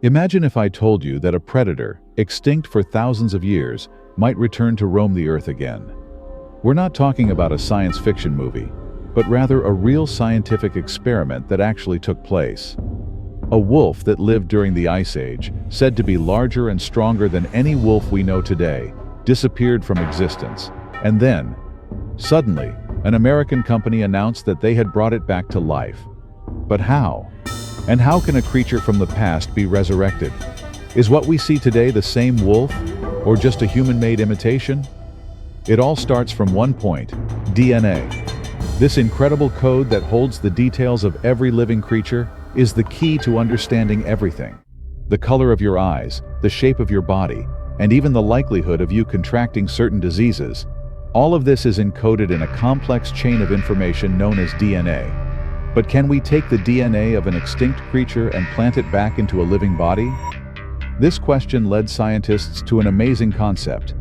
Imagine if I told you that a predator, extinct for thousands of years, might return to roam the earth again. We're not talking about a science fiction movie, but rather a real scientific experiment that actually took place. A wolf that lived during the Ice Age, said to be larger and stronger than any wolf we know today, disappeared from existence. And then, suddenly, an American company announced that they had brought it back to life. But how? And how can a creature from the past be resurrected? Is what we see today the same wolf, or just a human-made imitation? It all starts from one point: DNA. This incredible code that holds the details of every living creature is the key to understanding everything. The color of your eyes, the shape of your body, and even the likelihood of you contracting certain diseases. All of this is encoded in a complex chain of information known as DNA. But can we take the DNA of an extinct creature and plant it back into a living body? This question led scientists to an amazing concept.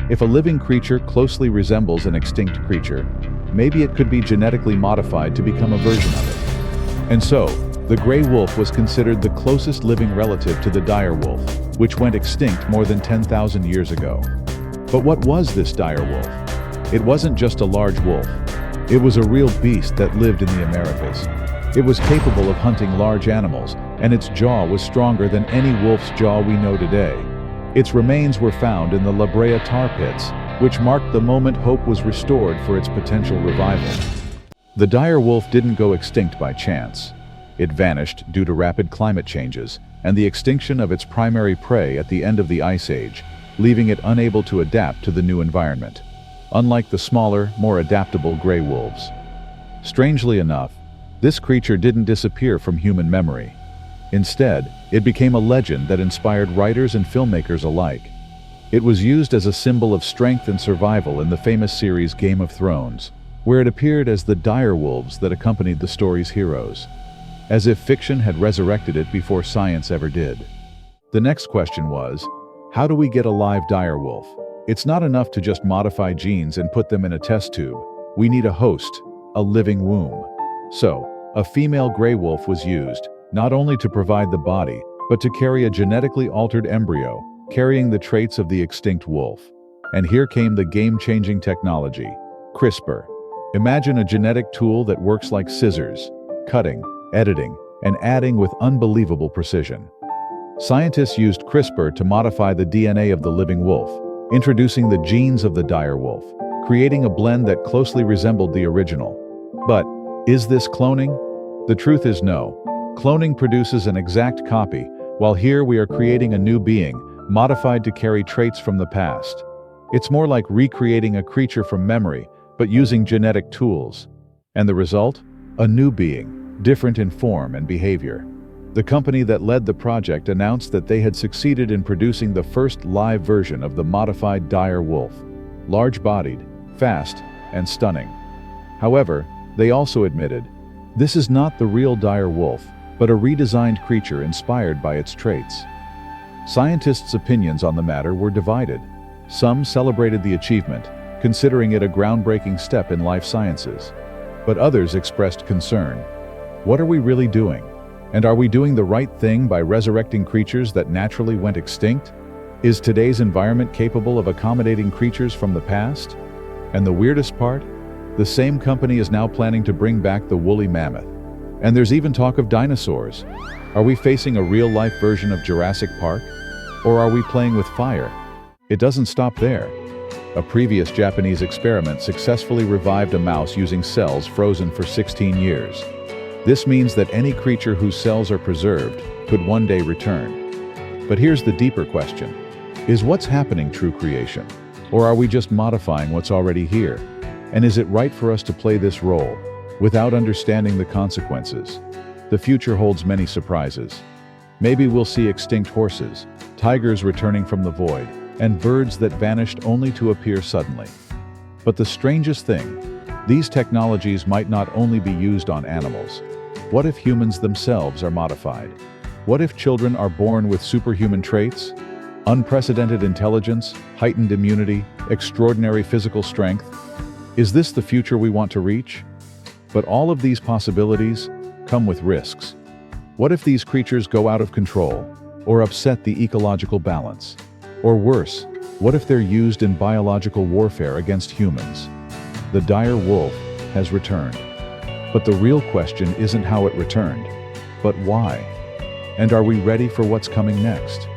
If a living creature closely resembles an extinct creature, maybe it could be genetically modified to become a version of it. And so, the gray wolf was considered the closest living relative to the dire wolf, which went extinct more than 10,000 years ago. But what was this dire wolf? It wasn't just a large wolf. It was a real beast that lived in the Americas. It was capable of hunting large animals, and its jaw was stronger than any wolf's jaw we know today. Its remains were found in the La Brea tar pits, which marked the moment hope was restored for its potential revival. The dire wolf didn't go extinct by chance. It vanished due to rapid climate changes and the extinction of its primary prey at the end of the Ice Age, leaving it unable to adapt to the new environment, unlike the smaller, more adaptable gray wolves. Strangely enough, this creature didn't disappear from human memory. Instead, it became a legend that inspired writers and filmmakers alike. It was used as a symbol of strength and survival in the famous series Game of Thrones, where it appeared as the dire wolves that accompanied the story's heroes, as if fiction had resurrected it before science ever did. The next question was, how do we get a live dire wolf? It's not enough to just modify genes and put them in a test tube. We need a host, a living womb. So, a female gray wolf was used, not only to provide the body, but to carry a genetically altered embryo, carrying the traits of the extinct wolf. And here came the game-changing technology, CRISPR. Imagine a genetic tool that works like scissors, cutting, editing, and adding with unbelievable precision. Scientists used CRISPR to modify the DNA of the living wolf, introducing the genes of the dire wolf, creating a blend that closely resembled the original. But, is this cloning? The truth is no. Cloning produces an exact copy, while here we are creating a new being, modified to carry traits from the past. It's more like recreating a creature from memory, but using genetic tools. And the result? A new being, different in form and behavior. The company that led the project announced that they had succeeded in producing the first live version of the modified dire wolf, large-bodied, fast, and stunning. However, they also admitted, this is not the real dire wolf, but a redesigned creature inspired by its traits. Scientists' opinions on the matter were divided. Some celebrated the achievement, considering it a groundbreaking step in life sciences. But others expressed concern. What are we really doing? And are we doing the right thing by resurrecting creatures that naturally went extinct? Is today's environment capable of accommodating creatures from the past? And the weirdest part? The same company is now planning to bring back the woolly mammoth. And there's even talk of dinosaurs. Are we facing a real-life version of Jurassic Park? Or are we playing with fire? It doesn't stop there. A previous Japanese experiment successfully revived a mouse using cells frozen for 16 years. This means that any creature whose cells are preserved could one day return. But here's the deeper question. Is what's happening true creation? Or are we just modifying what's already here? And is it right for us to play this role without understanding the consequences? The future holds many surprises. Maybe we'll see extinct horses, tigers returning from the void, and birds that vanished only to appear suddenly. But the strangest thing, these technologies might not only be used on animals. What if humans themselves are modified? What if children are born with superhuman traits? Unprecedented intelligence, heightened immunity, extraordinary physical strength? Is this the future we want to reach? But all of these possibilities come with risks. What if these creatures go out of control? or upset the ecological balance? Or worse, what if they're used in biological warfare against humans? The dire wolf has returned. But the real question isn't how it returned, but why? And are we ready for what's coming next?